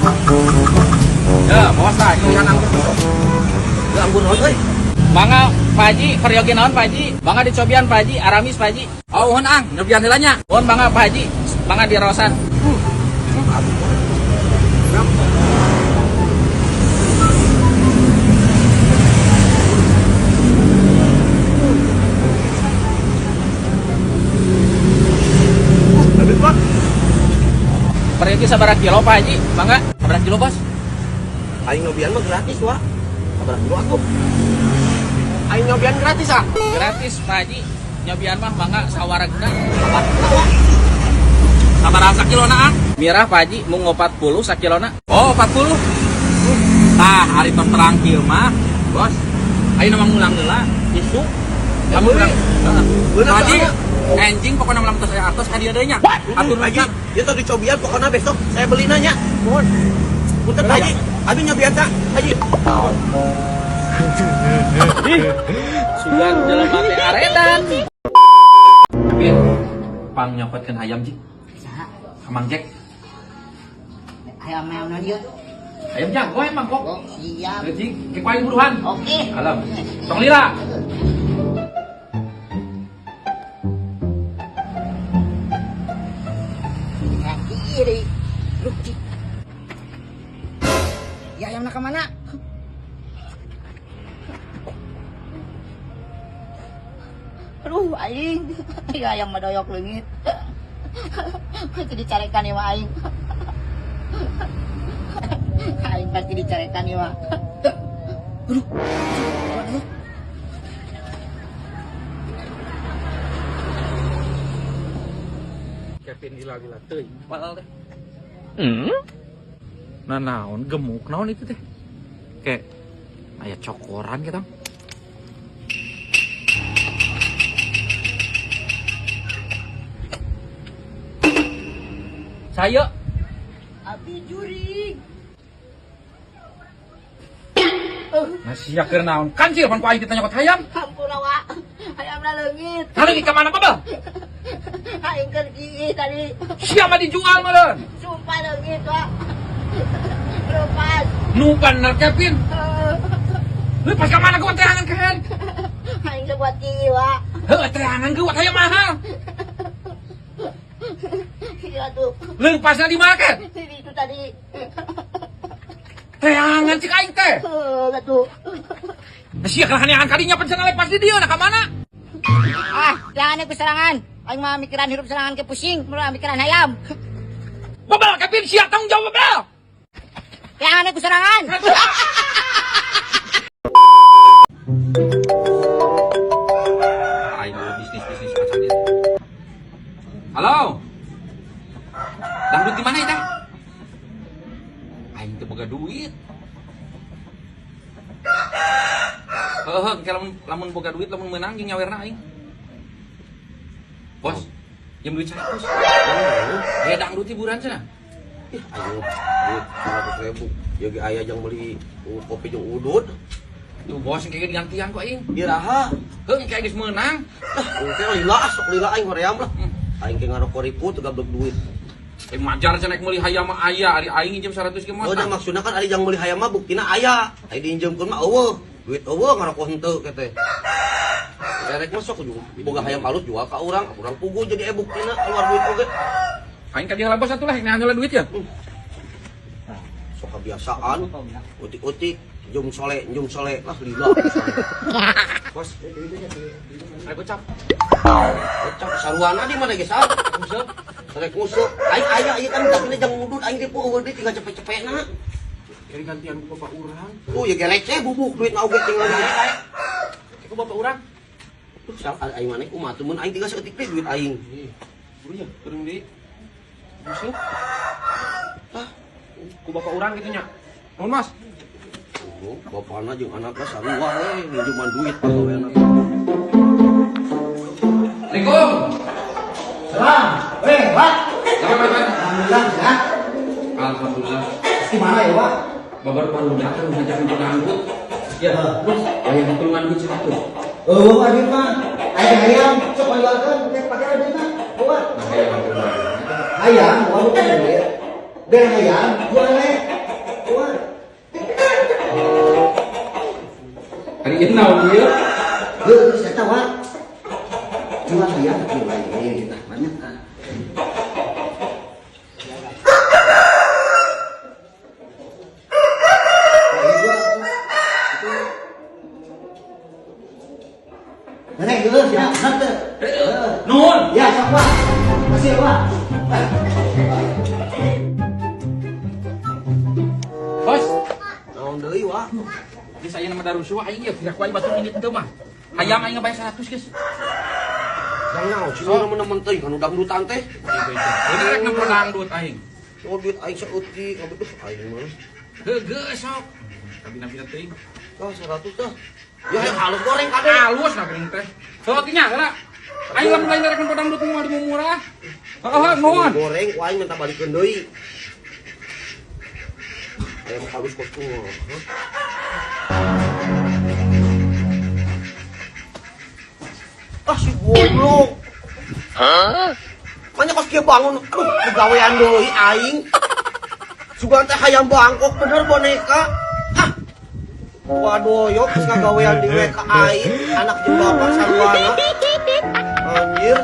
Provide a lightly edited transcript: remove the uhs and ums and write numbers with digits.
Ya, bos lah, itu yang anggur. Ya ampun, oi. Mangga Pak Haji, peryogi naon Pak Haji? Mangga dicobian Pak Haji, aramis Pak Haji. Oh, uhun ang, nyobian heulanya. Uhun mangga Pak Haji, mangga di rosan. Peryogi sabaraha kilo Pak Haji? Mangga, sabaraha kilo bos? Aing nyobian mah gratis wah. Sabar dulu aku. Aing nyobian gratis ah. Gratis Pak Haji. Nyobian mah mangga sawaragna. Sabaraha sakilona ah? Mirah Pak Haji mung 40 sakilona. Oh 40. Tah hari terang kieu mah, bos. Aing mah ngulang heula isu. Kamu ulang. Heeh. Haji, anjing pokoknya malam saya atas hadiah deui nya. Atur lagi. Ieu tadi cobian pokoknya besok saya beli nanya. Mohon. Punten Haji. Abi nyobian tak? Haji. Sugan dalam mati aredan. Tapi pang nyopotkeun hayam Ji. Saha? Kamang Jack. Ayam naon ieu? Hayam jago emang kok. Oh, siap. Ji, ke paling buruhan. Oke. Alam. Tong lila. Kaki kiri. Ruki. Ya ayam nak mana? Aduh, aing. Ya ayam madoyok leungit. Pasti dicarekan ieu mah aing. Aing pasti dicarekan ieu mah. Aduh. Kevin gila-gila teuing. Padahal teh. Nah naon gemuk naon itu teh? Kayak aya cokoran gitu. Saya Abi juri. nasi keur naon? Kan sih pan ku aing ditanya kot hayam. Ampun awak. Ayamna leungit. Hari ka mana babal? Aing keur gigih tadi. Siapa dijual meureun? Sumpah leungit, Wak. Lepas. Nu bener Kevin. Lepas ka mana gua teangan kehen? Aing sebuat gigih, Wak. Heuh teangan gua hayam mahal. Iya tuh. Leupasna di mana kan? Itu tadi. Teangan cik aing teh. Gatuh. Sia kahanean kadinya pencan lepas di dieu nah ka mana? Ah, jangan aku serangan. Aing mah mikiran hirup serangan ke pusing, malah mikiran hayam. Babal Kevin sia tanggung jawab babal. Jangan aku serangan. Aing bisnis acan dia. Halo. Dangdut di mana ya teh? Aing teu boga duit. Heuh, lamun boga duit lamun meunang jeung nyawerna aing. Bos, jam duit 100. Aya dangdut hiburan cenah. Ih, ayo, duit 100.000. Ya ge aya jang beli kopi jeung udud. Tuh bos kayak gantian kok aing. Iraha. Heuh, kayak geus meunang. Teh lila, sok lila aing hoream lah. Aing ge ngarokok riput gablek duit. Majar cenah meuli hayam mah aya, ari aing injem 100 ge mah. Oh, dah maksudna kan ari jang meuli hayam mah buktina aya. Ai diinjemkeun mah eueuh. Duit eueuh ngarokok henteu kete. Erek mah sok boga hayam halus jual ka urang pugu jadi buktina keluar duit oge. Aing ka dieu labos atuh lah, nah duit ya. Sok kebiasaan. Utik-utik jum sole lah lila. Bos. Ayo gocap. Kocak saruana di mana geus ah? Rek musuh. Aing aya ieu kan tapi jang mudut aing di eueuh deui tinggal cepet-cepetna. Kiri gantian ku bapak urang. Tuh ya receh bubuk duit na oge tinggal di aing. Ku bapak urang. Tuh sal aing maneh kumaha teu mun aing tinggal saeutik deui duit aing. Buru ya, turun deui. Musuh. Ah, ku bapak urang kitu nya. Nuhun Mas. Oh, bapana jeung anakna sarua we minjeman duit pagaweana. Assalamualaikum. Salam. Pak. Selamat pagi. Alhamdulillah, sehat. Alhamdulillah. Gimana ya, Pak? Babar baru datang ngajak untuk ngangkut. Ya, Bos. Aya ditulungan duit situ. Oh, ada mah. Ayam ayam, sok jualkan, pakai ada mah. Buat. Nah, kayak Ayam, waduh kan ya. Dan ayam, jualnya naon dia? Saya tahu, Pak. Cuma saya ini banyak kan. Nenek dulu, siap, nanti. Nuhun. Ya, sok Pak. Makasih ya, Pak. Bos, Naon deui wah? geus aya nama darusuh aing ge gerak wae batu ini teu mah. Hayam aing ngebayar 100 geus. Yang naon sih nemen-nemen teh kan udah dangdutan teh. Ini rek nempo dangdut aing. Oh duit aing saeutik, abis itu aing mah. Heugeus sok. Tapi teuing. Kah 100 tah. Ya yang halus goreng kade. Halus na geuning teh. Sok nya heula. Aing lamun lain rek nempo dangdut mah di murah. Heeh, nuhun. Goreng ku aing minta balikeun deui. Aya mah halus kos tuh. Ah si goblok. Hah? Manya kos kieu bangun, aduh pegawean deui aing. Sugan teh hayam bangkok bener boneka. Hah. Waduh, yuk geus ngagawean di WK aing, anak jeung bapak saruana. Anjir.